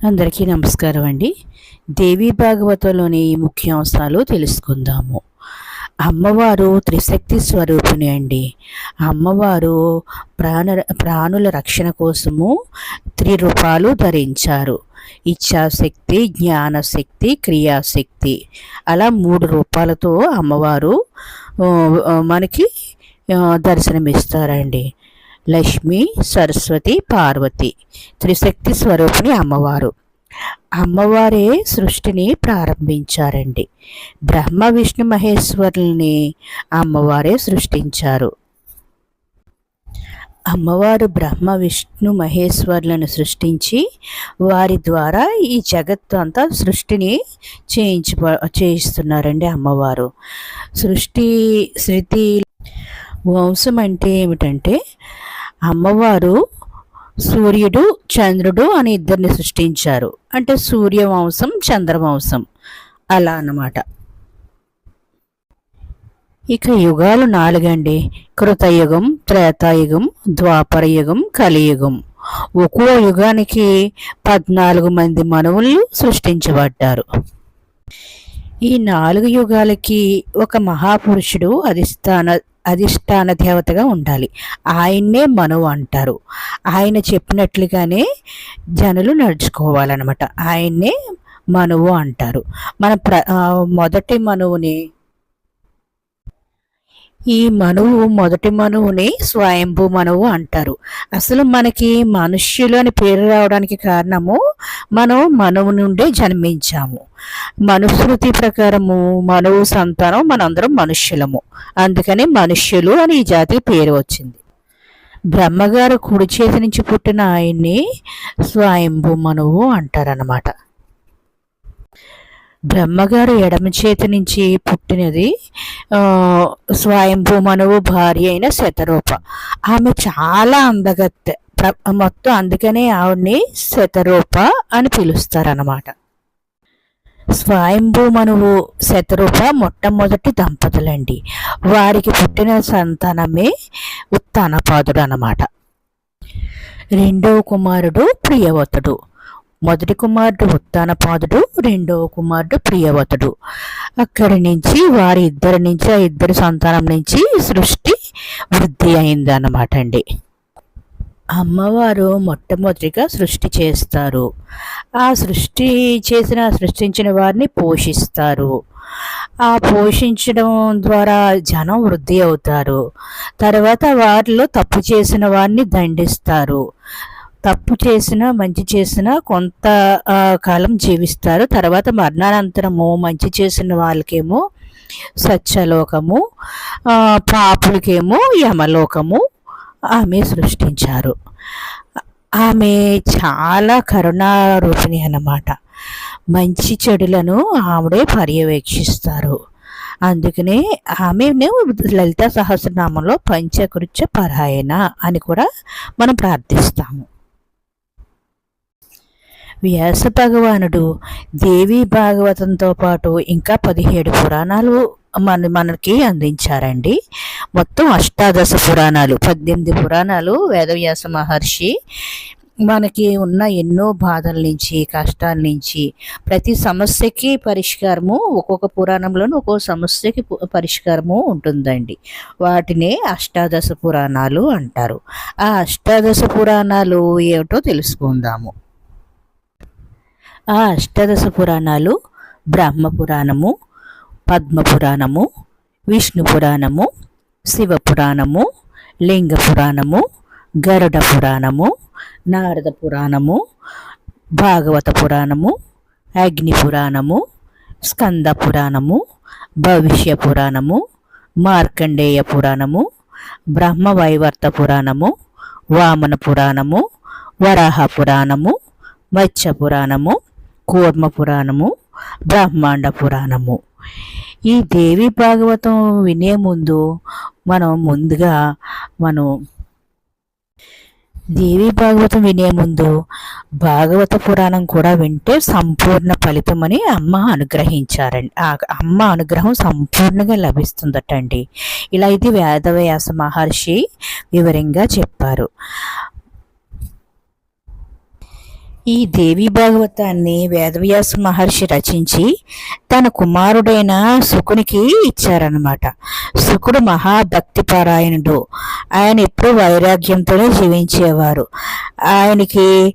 అందరికీ నమస్కారం అండి. దేవీ భాగవతంలోని ముఖ్యాంశాలు తెలుసుకుందాము. అమ్మవారు త్రిశక్తి స్వరూపిణి అండి. అమ్మవారు ప్రాణుల రక్షణ కోసము త్రిరూపాలు ధరించారు. ఇచ్ఛాశక్తి, జ్ఞానశక్తి, క్రియాశక్తి, అలా 3 రూపాలతో అమ్మవారు మనకి దర్శనమిస్తారండి. లక్ష్మి, సరస్వతి, పార్వతి త్రిశక్తి స్వరూపిణి అమ్మవారు. అమ్మవారే సృష్టిని ప్రారంభించారండి. బ్రహ్మ విష్ణు మహేశ్వరుల్ని అమ్మవారే సృష్టించారు. అమ్మవారు బ్రహ్మ విష్ణు మహేశ్వరులను సృష్టించి వారి ద్వారా ఈ జగత్తు అంతా సృష్టిని చేయిస్తున్నారండి అమ్మవారు. శృతి వంశం అంటే ఏమిటంటే, అమ్మవారు సూర్యుడు, చంద్రుడు అని ఇద్దరిని సృష్టించారు. అంటే సూర్యవంశం, చంద్రవంశం అలా అన్నమాట. ఇక యుగాలు 4 అండి. కృతయుగం, త్రేతాయుగం, ద్వాపర యుగం, కలియుగం. ఒక్కో యుగానికి 14 మంది మనువులు సృష్టించబడ్డారు. ఈ 4 యుగాలకి ఒక మహాపురుషుడు అధిష్టాన దేవతగా ఉండాలి. ఆయన్నే మనువు అంటారు. ఆయన చెప్పినట్లుగానే జనులు నడుచుకోవాలన్నమాట. ఆయన్నే మనువు అంటారు. మన మొదటి మనువుని మొదటి మనువుని స్వయంభూ మనువు అంటారు. అసలు మనకి మనుష్యులు అని పేరు రావడానికి కారణము మనం మనువు నుండే జన్మించాము. మనుస్మృతి ప్రకారము మనువు సంతానం మనందరం మనుష్యులము. అందుకని మనుష్యులు అని ఈ జాతి పేరు వచ్చింది. బ్రహ్మగారు కుడి చేతి నుంచి పుట్టిన ఆయన్ని స్వయంభూ మనువు అంటారన్నమాట. బ్రహ్మగారు ఎడమ చేతి నుంచి పుట్టినది స్వయంభూ మనువు భార్య అయిన శతరూప. ఆమె చాలా అందగత్తె మొత్తం, అందుకనే ఆవిడ్ని శతరూప అని పిలుస్తారన్నమాట. స్వయంభూ మనువు, శతరూప మొట్టమొదటి దంపతులండి. వారికి పుట్టిన సంతానమే ఉత్తానపాదుడు అన్నమాట. రెండవ కుమారుడు ప్రియవతుడు. మొదటి కుమారుడు ఉత్తానపాదుడు, రెండవ కుమారుడు ప్రియవతుడు. అక్కడి నుంచి వారి ఇద్దరి సంతానం నుంచి సృష్టి వృద్ధి అయింది అన్నమాట అండి. అమ్మవారు మొట్టమొదటిగా సృష్టి చేస్తారు. ఆ సృష్టించిన వారిని పోషిస్తారు. ఆ పోషించడం ద్వారా జనం వృద్ధి అవుతారు. తర్వాత వారిలో తప్పు చేసిన వారిని దండిస్తారు. తప్పు చేసినా మంచి చేసినా కొంత కాలం జీవిస్తారు. తర్వాత మరణానంతరము మంచి చేసిన వాళ్ళకేమో సత్యలోకము, పాపులకేమో యమలోకము ఆమె సృష్టించారు. ఆమె చాలా కరుణారూపిణి అన్నమాట. మంచి చెడులను ఆవిడే పర్యవేక్షిస్తారు. అందుకనే ఆమెను లలితా సహస్రనామంలో పంచకృత్య పరాయణ అని కూడా మనం ప్రార్థిస్తాము. వ్యాస భగవానుడు దేవీ భాగవతంతో పాటు ఇంకా 17 పురాణాలు మనకి అందించారండి. మొత్తం 18 పురాణాలు, 18 పురాణాలు వేదవ్యాస మహర్షి మనకి ఉన్న ఎన్నో బాధల నుంచి, కష్టాల నుంచి, ప్రతి సమస్యకి పరిష్కారము ఒక్కొక్క పురాణంలోనూ ఒక్కొక్క సమస్యకి పరిష్కారము ఉంటుందండి. వాటినే 18 పురాణాలు అంటారు. ఆ 18 పురాణాలు ఏమిటో తెలుసుకుందాము. ఆ 18 పురాణాలు బ్రహ్మపురాణము, పద్మపురాణము, విష్ణు పురాణము, శివపురాణము, లింగ పురాణము, గరుడ పురాణము, నారద పురాణము, భాగవత పురాణము, అగ్ని పురాణము, స్కంద పురాణము, భవిష్య పురాణము, మార్కండేయ పురాణము, బ్రహ్మవైవర్త పురాణము, వామన పురాణము, వరాహ పురాణము, మత్స్య పురాణము, కూర్మ పురాణము, బ్రహ్మాండ పురాణము. ఈ దేవి భాగవతం వినే ముందు దేవి భాగవతం వినే ముందు భాగవత పురాణం కూడా వింటే సంపూర్ణ ఫలితమని అమ్మ అనుగ్రహించారండి. ఆ అమ్మ అనుగ్రహం సంపూర్ణంగా లభిస్తుందటండి. ఇలా ఇది వేదవ్యాస మహర్షి వివరంగా చెప్పారు. ఈ దేవి భాగవతాన్ని వేదవ్యాస మహర్షి రచించి తన కుమారుడైన శుకునికి ఇచ్చారనమాట. శుకుడు మహాభక్తిపరాయణుడు. ఆయన ఎప్పుడూ వైరాగ్యంతోనే జీవించేవారు. ఆయనకి